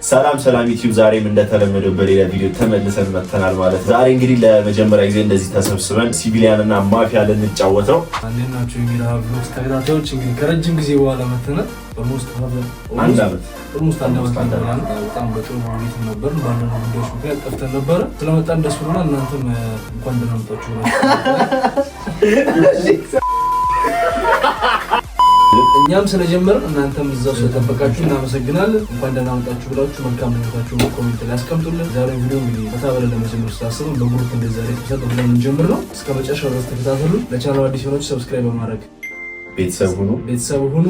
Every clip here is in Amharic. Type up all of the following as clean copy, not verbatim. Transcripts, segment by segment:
ሰላም ዩቲዩብ ዛሬም እንደተለመደው በሌላ ቪዲዮ ተመልሰን መጥተናል ማለት። ዛሬ እንግዲህ ለመጀመሪያ ጊዜ እንደዚህ ተሰብስበን ሲቪሊያን እና ማፊያ ልንጫወት ነው። አንዴናችሁ የሚራ ብሎግስ ተከታታዮች እንግዲህ ከረጅም ጊዜ በኋላ መጥተናል። አንድ አመት በጣም በጥሩ ሁኔታ ነበር። ባንዳንድ ጉዳዮች ምክንያት ጠፍተን ነበረ። ስለመጣን ደስ ብሎናል። እናንተም እንኳን ደህና መጣችሁ ነው። እኛም ስለጀመርን እናንተም እዛው ስለተጠበቃችሁ እናመሰግናለን። እንኳን ደህና መጣችሁ ብላችሁ መልካም ምኞታችሁን ኮሜንት ላይ አስቀምጡልን። ዛሬ ቪዲዮ እንግዲህ በታበለ ለመጀመር ስላሰብን በግሩፕ እንደዛ ላይ ተሰጥ ብለን እንጀምር ነው። እስከ መጨረሻው ድረስ ተከታተሉ። ለቻናሉ አዲስ የሆናችሁ ሰብስክራይብ በማድረግ ቤተሰብ ሁኑ።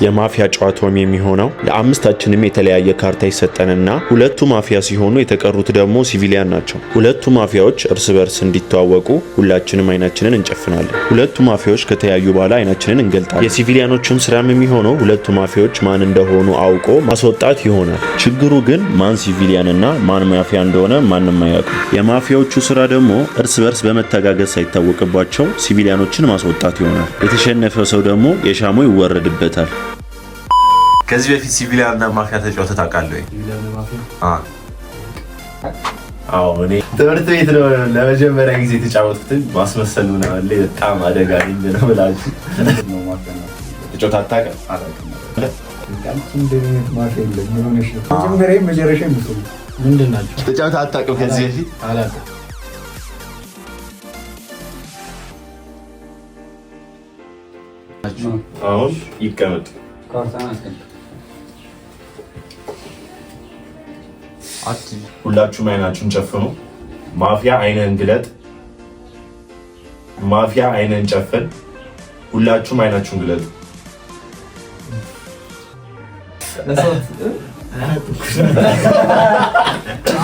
የማፊያ ጨዋታውም የሚሆነው ለአምስታችንም የተለያየ ካርታ ይሰጠንና ሁለቱ ማፊያ ሲሆኑ የተቀሩት ደግሞ ሲቪሊያን ናቸው። ሁለቱ ማፊያዎች እርስ በርስ እንዲተዋወቁ ሁላችንም አይናችንን እንጨፍናለን። ሁለቱ ማፊያዎች ከተያዩ በኋላ አይናችንን እንገልጣለን። የሲቪሊያኖቹን ስራም የሚሆነው ሁለቱ ማፊያዎች ማን እንደሆኑ አውቆ ማስወጣት ይሆናል። ችግሩ ግን ማን ሲቪሊያንና ማን ማፊያ እንደሆነ ማንም አያውቅም። የማፊያዎቹ ስራ ደግሞ እርስ በርስ በመተጋገዝ ሳይታወቅባቸው ሲቪሊያኖችን ማስወጣት ይሆናል። የተሸነፈ ሰው ደግሞ የሻሞ ይወረድበታል። ከዚህ በፊት ሲቪሊያን እና ማፊያ ተጫውተህ ታውቃለህ? አዎ እኔ ትምህርት ቤት ነው ለመጀመሪያ ጊዜ የተጫወትኩት። ማስመሰል ምናምን ላይ በጣም አደጋ ነው ብላችሁ ተጫውተህ አታውቅም? ምንድን ናቸው? ተጫውተህ አታውቅም? ከዚህ በፊት አላውቅም። አሁን ይቀመጥ። ሁላችሁም አይናችሁን ጨፍኑ። ማፊያ አይነን ግለጥ። ማፊያ አይነን ጨፍን። ሁላችሁም አይናችሁን ግለጡ።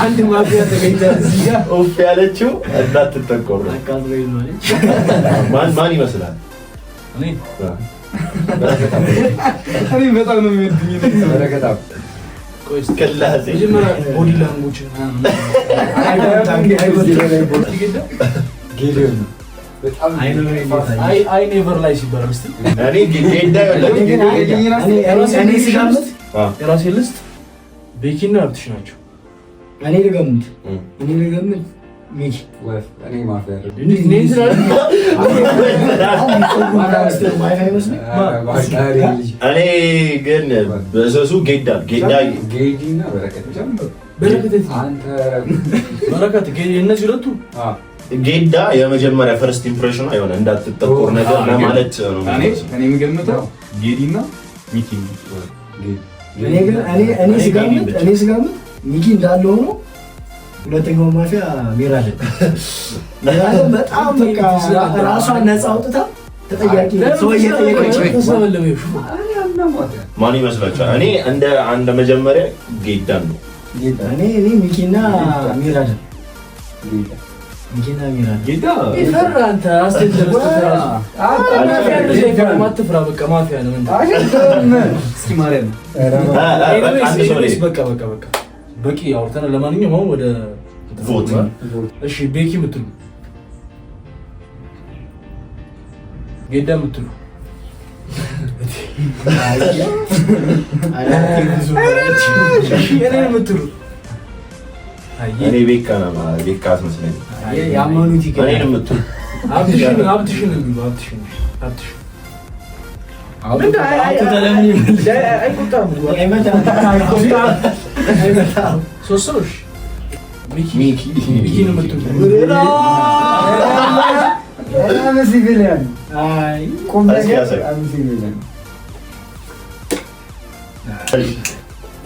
አንድ ማፊያ ተገኝታ እዚህ ጋር ኦፍ ያለችው እንዳትጠቆሩ። ማን ይመስላል? እኔ በጣም ነው የሚወድኝ። በረከታም ቆይስ ከላዚ መጀመሪያ ቦዲ ላንጉጅ አይ ኔቨር ላይ ሲባል እስቲ እኔ የራሴ ልስጥ ቤኪና አርትሽ ናቸው። እኔ ልገምት ሚኪ እኔ ማፊያ እኔ ግን በሰሱ ጌዲና በረከት እነዚህ ሁለቱ ጌዳ የመጀመሪያ ፈርስት ኢምፕሬሽኑ የሆነ እንዳትጠቆር ነገር ለማለት ነው። እኔ የምገምተው ጌዲና ሚኪ እኔ ስገምት ሚኪ እንዳለ ሆኖ ሁለተኛው ማፊያ ሚራል በጣም በቃ ራሷን ነፃ አውጥታ ተጠያቂ ሰው እየጠየቀች ማን ይመስላችኋል? እኔ እንደ መጀመሪያ ጌዳን ነው። እኔ ሚኪና ሚራል ጌዳ ይፈራ አንተ አስተጀለስተ ማትፍራ በቃ ማፊያ ነው እንዴ? እስኪ ማርያም በቃ በቂ አውርተናል። ለማንኛውም አሁን ወደ ቮት። እሺ ቤኪ የምትሉ ጌዳ የምትሉ እኔ የምትሉ እኔ ቤካ አትመስለኝም። ያመኑት ይገኛል። እኔ የምትሉ አብትሽን የሚሉ አብትሽን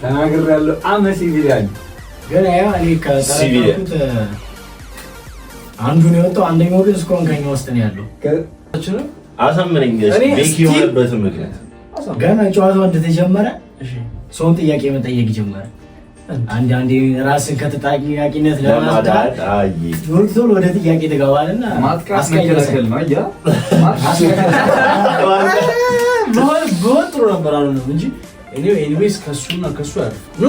ተናግሬያለሁ። ሲቪሊያን ግን አንዱን የወጣው አንደኛው ግን እስካሁን ከኛ ውስጥ ነው ያለው። አሳምነኝ ቤኪ የሆነበትን ምክንያት ገና ጨዋታው እንደተጀመረ ሰውን ጥያቄ መጠየቅ ጀመረ። አንዳንዴ ራስን ከተጠያቂነት ለማዳን ቶሎ ወደ ጥያቄ ትገባልና አስቀየሰል ነው ያ ጥሩ ነበር አሁን እንጂ ኤኒዌይስ ከሱና ከሱ ያለ ኖ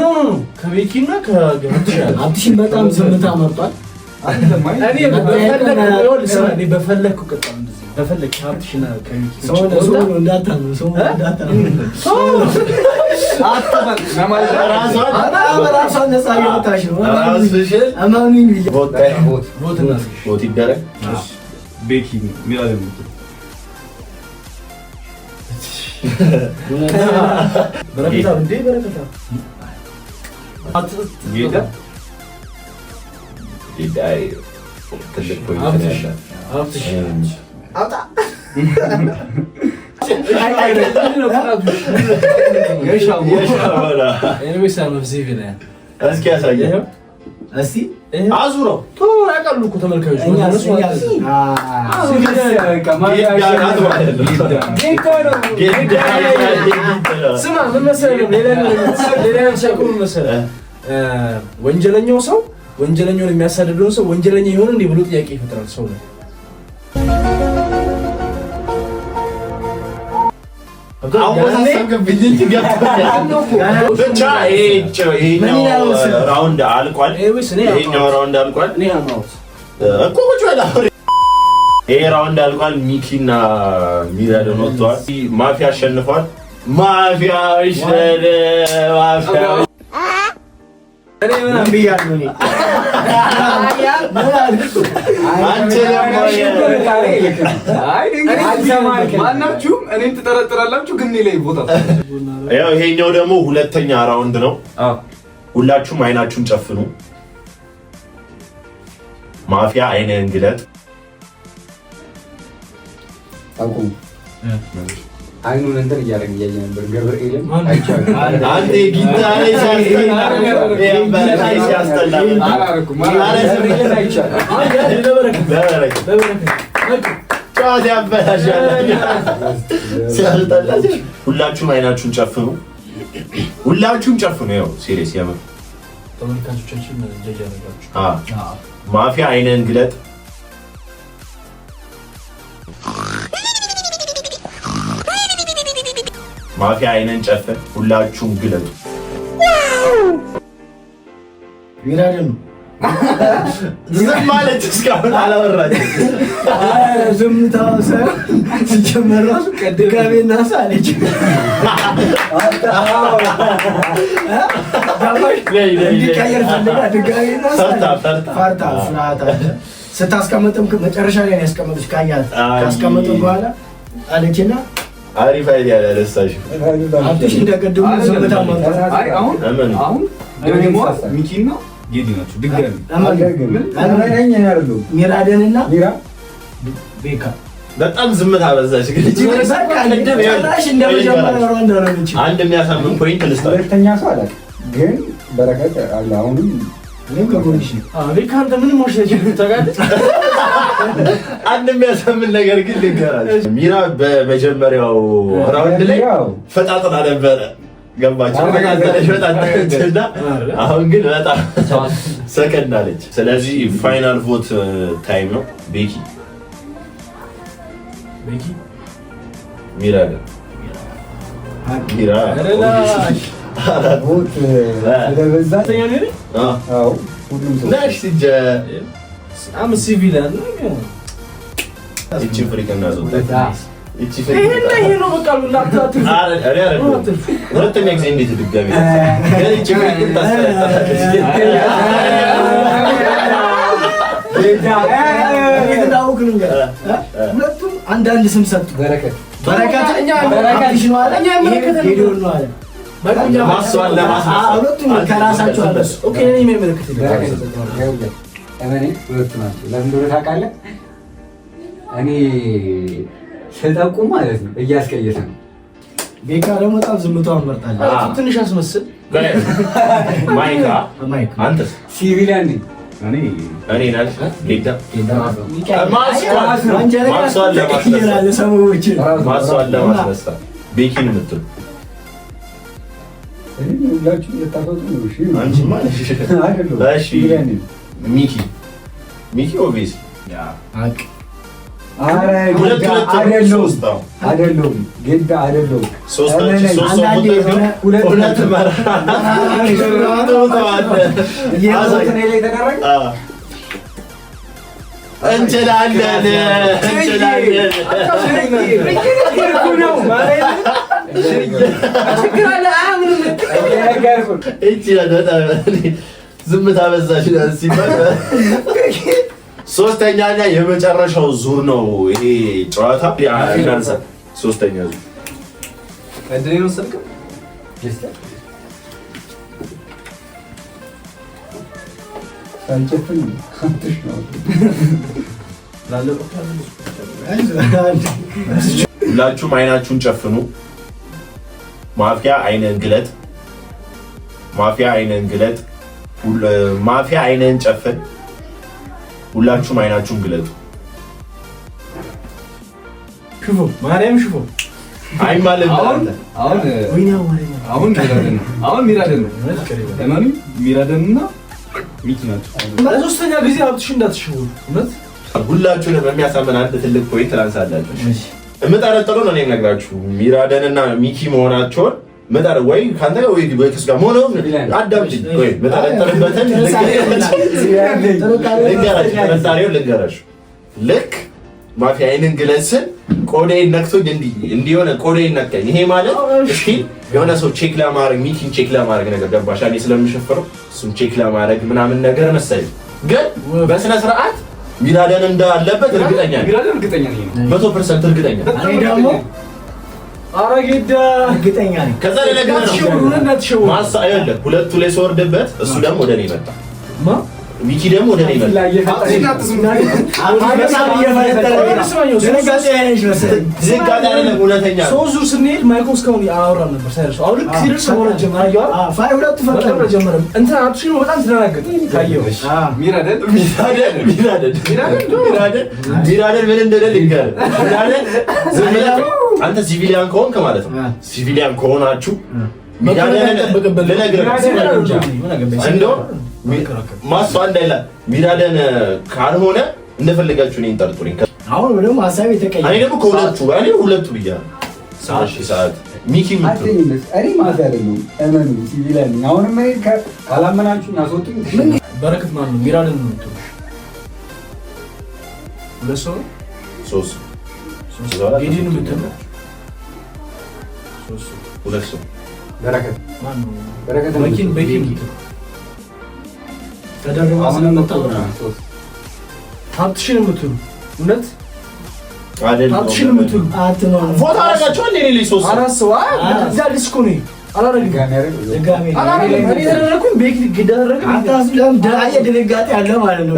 ከቤኪና ከአብዲሽን በጣም ዝምታ መርጧል። እኔ በፈለኩ ቀጣም እንደዚህ በፈለክ አብዲሽና ከቤኪ ሰው እንዳታኑ ራሷን ነፃ እያወጣች ነው። አማኑኝ ቦት ይደረግ ቤኪ ሚራደን በረከታ እንዴ በረከታ ይዳይ ትልቅ ፖይንት ነው። አውጣ እስኪ ያሳየህ እስቲ አዙረው ያውቃሉ እኮ ተመልካዮች ስማ ምን መሰለህ ወንጀለኛው ሰው ወንጀለኛውን የሚያሳድደውን ሰው ወንጀለኛ ይሆን እንዴ ብሎ ጥያቄ ይፈጥራል ሰው ነው። ብቻ ይሄኛው ራውንድ አልቋል። ይሄ ራውንድ አልቋል። ሚኪና ሚራደን ወጥተዋል። ማፊያ አሸንፏል። ማፊያ ማናችሁም እኔን ትጠረጥራላችሁ፣ ግን ላይ ቦታ ያው ይሄኛው ደግሞ ሁለተኛ ራውንድ ነው። ሁላችሁም አይናችሁን ጨፍኑ። ማፊያ አይንህን ግለጥ። አይኑን እንትን እያደረግን እያየን ነበር። ገብርኤልን አንተ ጊታሬ ሲያስጠላ ሁላችሁም አይናችሁን ጨፍኑ። ሁላችሁም ጨፍኑ። ያው ሲሪየስ ያመጣ ተመልካቾቻችን ጀጅ ያደርጋችሁ። ማፊያ አይንህን ግለጥ። ማፊያ አይነን ጨፍን። ሁላችሁም ግለጡ። ሚራደን ዝም ማለት እስካሁን አላወራችም። ዝምታው ሲጀመር ራሱ ድጋሜና ሳለች እንዲቀየር ፈልጋ ድጋሜና ፈርታ ፍርሃት ስታስቀምጥም መጨረሻ ላይ ያስቀመጡች ካያት ካስቀመጥም በኋላ አለችና አሪፍ አይዲያ ያለሳሽ አብዲሽ እንደቀደሙ ዝምታ ማለት አሁን ደግሞ ሚኪና ጌዲ ናቸው። ድጋሚ ሚራደንና ቤካ በጣም ዝምታ በዛሽ። ግን አንድ የሚያሳምን ፖይንት ልስጣችሁ። ሁለተኛ ሰው አላት ግን በረከት አለ። አሁንም አንድ የሚያሳምን ነገር ግን ልንገራችሁ። ሚራ በመጀመሪያው ራውንድ ላይ ፈጣጥና ነበረ። ገባችሁ? አሁን ግን በጣም ሰከንድ አለች። ስለዚህ ፋይናል ቮት ታይም ነው። ቤኪ ሚራ ቮት ስለበዛ ሁሉም ሰው ሲቪሊያን እቺ ፍሪክና ዞታ ሁለተኛ ጊዜ እንዴት ድጋሚ ሁለቱም አንዳንድ ስም ሰጡ። በረከት ሁለቱም ከራሳቸው አለሱ ሁለቱ ናቸው። ለምን እንደሆነ ታውቃለህ? እኔ ስጠቁም ማለት ነው እያስቀየሰ ነው። ቤካ ደግሞ በጣም ዝምታውን መርጣለች። ትንሽ አስመስል። ማይካ አንተስ? ሲቪሊያን ነኝ እኔ ናል ጌዳ ማስዋል ለማስነሳት ቤኪን የምትሉ ሚኪ ኦቤስ እንችላለን ዝምታ በዛሽ ሲባል ሶስተኛና የመጨረሻው ዙር ነው ይሄ ጨዋታ። ሶስተኛ ዙር እድሌ ነው ሰልከ አንቺፍን ካንተሽ ነው ሁላችሁም አይናችሁን ጨፍኑ። ማፊያ አይነን ግለጥ። ማፊያ አይነን ግለጥ። ማፊያ አይነን ጨፍን። ሁላችሁም አይናችሁን ግለጡ። ሽፎ ማርያም ሽፎ አይ ማለት አሁን ሚራደን ነው ለማን ሚራደንና ሚኪ ናቸው። ለሶስተኛ ጊዜ አብትሽ እንዳትሽው እውነት ሁላችሁንም የሚያሳምን አንድ ትልቅ ፖይንት ላንሳላችሁ። የምጠረጥረው ነው የምነግራችሁ ሚራደንና ሚኪ መሆናቸውን መጣር ወይ ካንተ ወይ ከሱ ጋር ሆኖ አዳምጪኝ ወይ መጠረጥርበትን ልንገራሽ ልክ ማፊያ አይንን ግለጽን ቆዳዬን ነክቶኝ እንዲሆነ ቆዳዬን ነካኝ። ይሄ ማለት እሺ የሆነ ሰው ቼክ ለማድረግ ሚኪን ቼክ ለማድረግ ነገር ገባሽ? እኔ ስለምሸፈረው እሱን ቼክ ለማድረግ ምናምን ነገር መሰለኝ። ግን በስነ ስርዓት ሚራደን እንዳለበት እርግጠኛ ነኝ። ሚራደን እርግጠኛ ነኝ 100% እርግጠኛ ነኝ። እኔ ደግሞ አረጋዳ እርግጠኛ ነኝ። ከዛ ለነገር ማሳ አይደለ ሁለቱ ላይ ስወርድበት እሱ ደግሞ ወደ እኔ መጣ። ሚኪ ደግሞ ወደ እኔ መጣ። እውነተኛ ሶስት ዙር ስንሄድ ማይኮ እስካሁን አወራን ነበር ሳይረሱ። አሁን ልክ ሲደርስ ሆነ ጀመረ እንትን አብሽን በጣም ተደናገጠ። ካየው ሚራደን ምን እንደለ ልንገርህ። አንተ ሲቪሊያን ከሆንክ ማለት ነው ሲቪሊያን ከሆናችሁ ማስፋ እንዳይላ ሚራደን ካልሆነ እንደፈለጋችሁ እኔን ጠርጡኝ። አሁን ደግሞ ሀሳቤ ተቀየረ። እኔ ደግሞ ከሁለቱ ሁለቱ ብያለሁ። ሰዓት ሚኪ እኔ ማለት አይደለም እመኑ ሲቪሊያን ነኝ። አሁንም እኔ ካላመናችሁ ያስወጡኝ። በረከት ማለት ነው ሚራደን ነው የምትለው ሁለት ሰው ሶስት ጌዲን የምትለው ሁለት ሰው በረከት ማነው? በረከት በኪን ተደርባ ሀብትሽን የምትሉ እውነት አይደል? ሀብትሽን የምትሉ ፎቶ አደረጋችሁ እንዴ? ሌሊ ሶስት አራት ሰው እዛ ዲስኮ ነው አላረግም። እኔ ተደረኩኝ ቤክ ግዳረግ ድንጋጤ አለ ማለት ነው።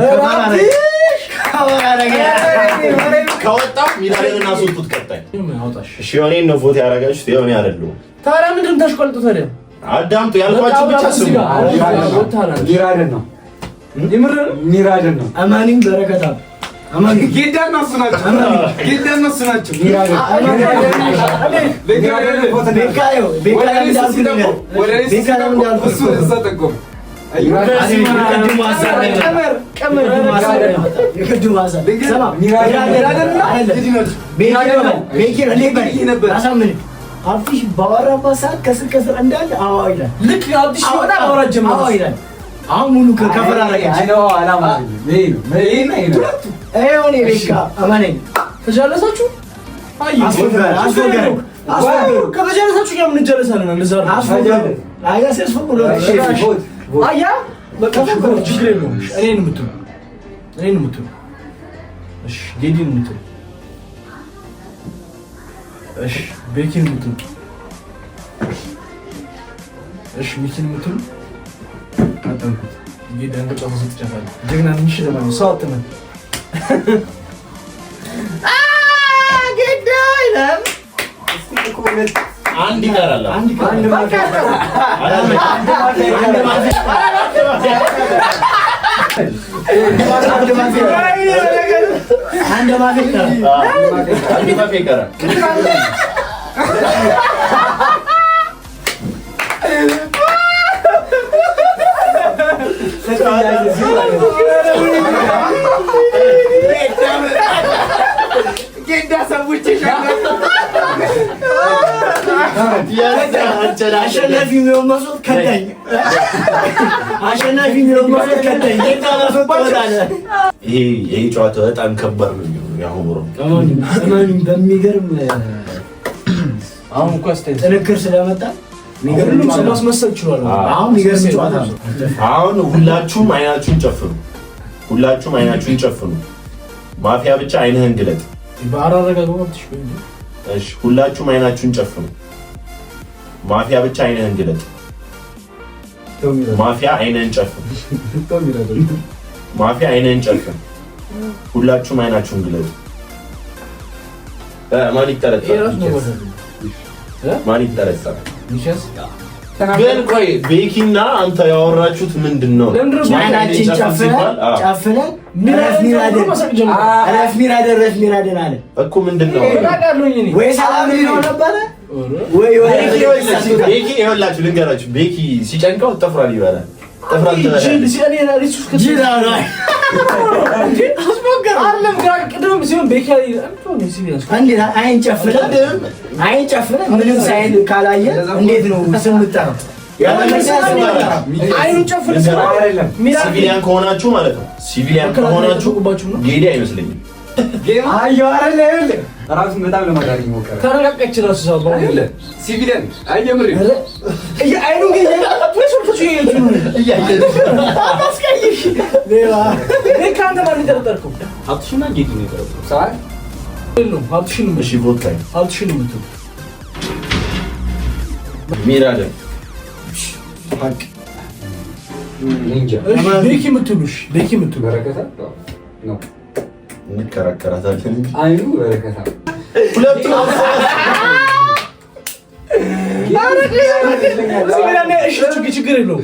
ከወጣው ሚራደን አስወጡት። ቀጣይ አውጣሽ እሺ እኔን ነው ፎቶ ያደረጋችሁት። ይኸው እኔ አይደለሁም። ታዲያ ምንድን ነው ታሽቆልጡት? ታዲያ አዳምጡ ያልኳችሁ ብቻ ስሙ። ሚራደን ነው ሚራደን ነው። አማኒም በረከታ አማኒ ጌዳን ነው ናቸው። ጌዳን ነው ናቸው። አብትሽ ባወራባት ሰዓት ከስር ከስር እንዳለ አዎ ይላል። ልክ አብትሽ ወጣ አወራ ጀመረ። አዎ ይላል። አሁን ሙሉ ከፈራረቀች አይነው አላማ ተጃለሳችሁ? አይ ከተጃለሳችሁ እኛ ምን እንጀለሳለን? አያ በቃ ችግር የለውም። እኔን የምትሉ እሺ፣ ጌዲን የምትሉ እሺ፣ ቤኪን የምትሉ እሺ፣ ሚኪን የምትሉ አጠንኩት ጌዳን በጫፉ ስትጫፋለ ጀግና ንሽ ለማለት ሰው አጥመን ጌዳ ይላል። አንድ ይቀራል። አሸናፊ የሚሆን መስሎት ከዳኝ። አሸናፊ የሚሆን መስሎት ከዳኝ። ይሄ ጨዋታ በጣም ከባድ ነው። ያሁን በሚገርም አሁን እኮ ጥንክር ስለመጣ ሁሉም ሰው ማስመሰል ችሏል። አሁን የሚገርም ጨዋታ ነው። አሁን ሁላችሁም አይናችሁን ጨፍኑ። ሁላችሁም አይናችሁን ጨፍኑ። ማፊያ ብቻ አይንህን ግለጥ። እሺ፣ ሁላችሁም አይናችሁን ጨፍኑ። ማፊያ ብቻ አይንህን ግለጥ። ማፊያ አይንህን ጨፍኑ። ማፊያ አይንህን ጨፍኑ። ሁላችሁም አይናችሁን ግለጡ። ማን ይጠረጠራል? ማን ይጠረጠራል? ግን ቆይ ቤኪና አንተ ያወራችሁት ምንድን ነው? አይናችን ጨፍነን ረፍ ሚራደን አለ እኮ ምንድን ነው? ወይ ሰላም ነው ነበረ ወይ ቤኪ ይኸውላችሁ ልንገራችሁ፣ ቤኪ ሲጨንቀው ጥፍሯን ይበላል። አይን ጨፍነን ምንም ሳይል ካላየ እንዴት ነው ስምጠራው? ሲቪሊያን ከሆናችሁ ማለት ነው። ሲቪሊያን ከሆናችሁ ጌዲ አይመስለኝም። ራሱን በጣም ለማዳን ይሞክራል። ተረጋጋች ራሱ ሰው ሲቪሊያን አይጀምር አይኑ ሚራደን ቤኪ የምትሉሽ በረከታ ነው እንከራከራታለን። አይኑ በረከታ ሁለቱም ችግር የለውም።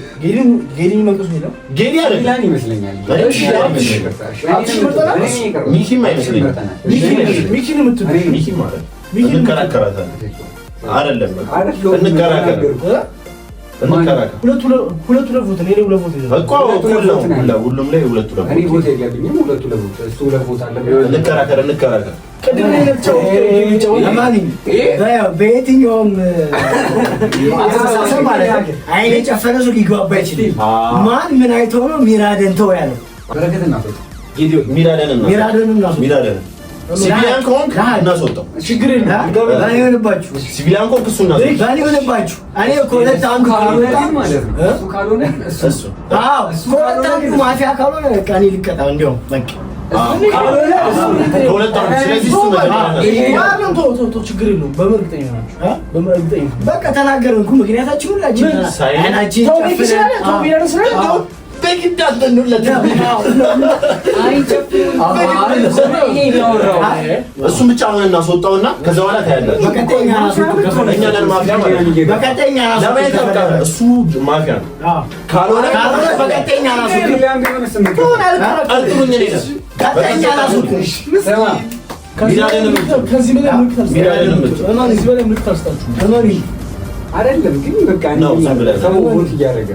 ጌዲን መልቀስ ነው ጌዲ አይደለም ይመስለኛል። ሚኪም አይመስለኝም። ሚኪን የምትሉ ሚኪ ማለት እንከራከራታለን። አይደለም እንከራከር ሁለቱ ለቮት እኔ ሁለት ቮት እኮ ሁሉም ላይ ሁለቱ ለቮት እኔ ቮት የለብኝም። ሁለቱ ለቮት እሱ ለቮት አለ። እንከራከር ቅድም በየትኛውም አስተሳሰብ ማለት አይን የጨፈነ ሰው ሊግባባ አይችልም። ማን ምን አይቶ ነው ሚራደን ተው ያለው? በረከትና ሚራደን ሲቪሊያን ከሆንክ እናስወጣው። ችግር የለም። ባይሆንባችሁ ሲቪሊያን ከሆንክ እሱ እናስወጣው። ባይሆንባችሁ እኔ ከሁለት አንዱ ማለት ነው። እሱ ካልሆነ እሱ ከሁለት አንዱ ማፊያ ካልሆነ በቃ እኔ ልቀጣው። እንዲያውም በቃ ችግር የለውም። በእርግጠኛ ናችሁ? በቃ ተናገርን እኮ ምክንያታችን ሁላችን አይናችን እሱም ብቻ አሁን እናስወጣውና ከዛ በኋላ ታያላችሁ። እሱ ማፊያ ነው ካልሆነ በቀጥተኛ አይደለም ግን በቃ ነው ሰው ቮት እያደረገ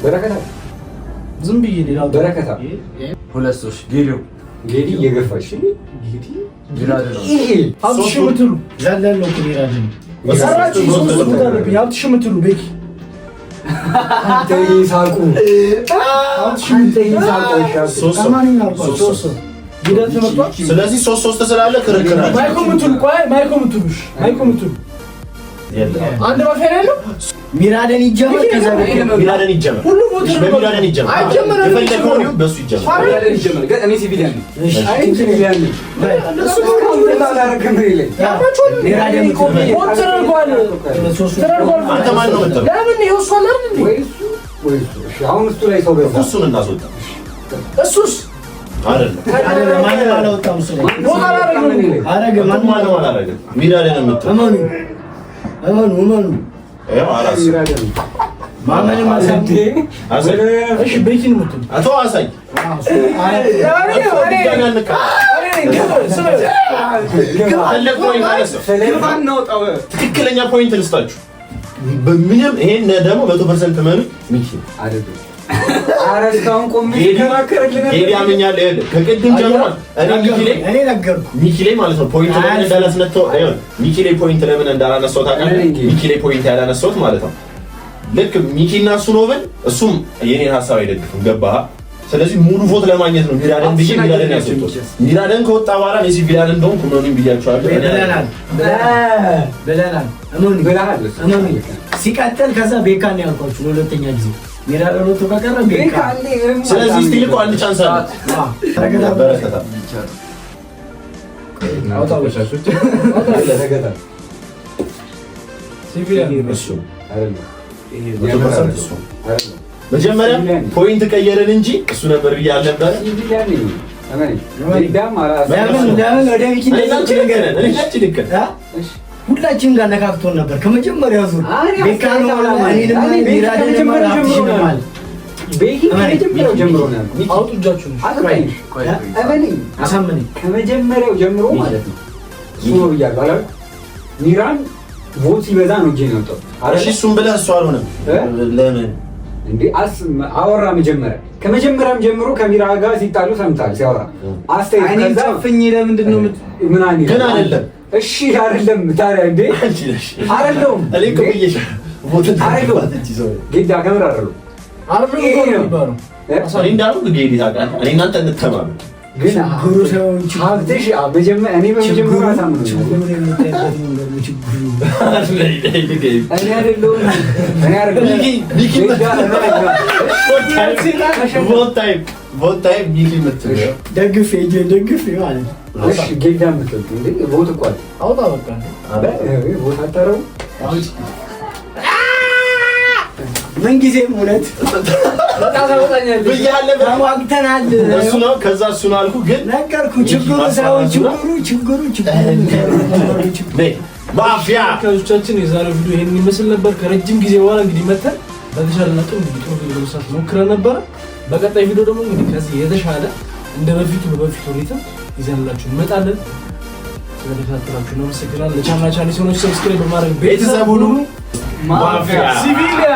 በረከታ ዝም ብዬ ሌላው በረከታ ሁለት ሰዎች ጌዲ እየገፋች ቤኪ ስለዚህ 3-3 ስላለ ክርክር አለ። ማይኮ ምትሉ አንድ ማፊያ ያለው ሚራደን ይጀመር። ከዛ ሚራደን ይጀመር። ሁሉም ሞት በሚራደን ይጀመር። የፈለገው ነው በሱ ይጀመር። ሚራደን ይጀመር። ግን እኔ ሲቪሊያን ነኝ። አይ ሲቪሊያን ነኝ። እሱ ካውንት አላደረገም ይለኝ። ሚራደን ሞት ተደርጓል። አንተ ማን ነው የምትለው? ለምን ይወሷል አይደል? ወይ እሺ፣ አሁን እሱ ላይ ሰው በዛ። እሱን እናስወጣ። እሱስ አይደለም ማንም አላወጣም። እሱ ላይ ሞት አላደረገም። አረገ ማንም አላደረገም። ሚራደን የምትለው ያው አራስ ማመን ማሰንቴ እሺ ቤኪን ሙት አቶ አሳይ ትክክለኛ ፖይንት ልስጣችሁ። በምንም ይሄን ደግሞ 100% መኑ ሚኪ አይደለም። አረስታውን ቆም ያመኛል። ከቅድም ጀምሮ እኔ ነገርኩ ሚኪ ላይ ማለት ነው ፖይንት ለምን እንዳላስነተው ሚኪ ላይ ፖይንት ለምን እንዳላነሳው ታውቃለህ? ሚኪ ላይ ፖይንት ያላነሳውት ማለት ነው ልክ ሚኪና ሱኖብን እሱም የኔን ሀሳብ አይደግፍም። ገባህ? ስለዚህ ሙሉ ቮት ለማግኘት ነው ሚራደን ብዬ ሚራደን ያስወጣው። ሚራደን ከወጣ በኋላ ነው ሲቪላን እንደውም ኩኖኒን ብያቸዋለሁ። በላናል አሞኒ ሲቀጥል ከዛ ቤካን ያልኳችሁ ለሁለተኛ ጊዜ ሚራደን ወጥቶ ከቀረ ቤካ። ስለዚህ ስቲል እኮ አንድ ቻንስ አለ። በረከታ አውጣውሻችሁ ተገታ ሲቪላን እሱ አይደለም። መጀመሪያ ፖይንት ቀየረን እንጂ እሱ ነበር ብያለሁ ነበር። ሁላችንም ጋር ነካክቶን ነበር ከመጀመሪያው ዙር ከመጀመሪያው ጀምሮ ማለት ነው እሱ ነው ብያለሁ። ሚራን ቮት ሲበዛ ነው እንጂ ነው ተው። እሺ እሱም ብለህ እሱ አልሆነም። ለምን እንዴ አወራ? መጀመሪያ ከመጀመሪያም ጀምሮ ከሚራ ጋር ሲጣሉ ሰምታል ሲያወራ አስተያየት ከዛ ፍኝ ለምንድን ነው ምን አለ? ግን አይደለም። እሺ አይደለም ታዲያ እንዴ አይደለም። እኔ ቆየሽ ቮት አይደለም ግዳ ከመራ አይደለም እኔ እንዳሉ ጌዲ ታውቃለህ። እኔ እናንተ እንተማመን ግን ሀብትሽ በመጀመሪያ ታምኑ ደግፌ ማለት ነው። ጌዳ ምትል ቦት እኮ አውጣ በቃ ቦት አታረው ምን ጊዜም እውነት ተዋግተናል። እሱ ነው ከዛ እሱ ነው አልኩህ። ግን ነገርኩህ ችግሩ ሳይሆን ችግሩ ማፊያ ከልጆቻችን የዛሬው ቪዲዮ ይሄን ይመስል ነበር። ከረጅም ጊዜ በኋላ እንግዲህ መተን በተሻለ ነጥብ እንግዲህ ጥሩ ቪዲዮ መስራት ሞክረን ነበረ። በቀጣይ ቪዲዮ ደግሞ እንግዲህ ከዚህ የተሻለ እንደ በፊቱ ሪትም ይዘንላችሁ እንመጣለን። ስለተከታተላችሁ እናመሰግናለን። ለቻናላችን ሰብስክራይብ በማድረግ ቤተሰብ ሁኑ። ማፊያ ሲቪሊያ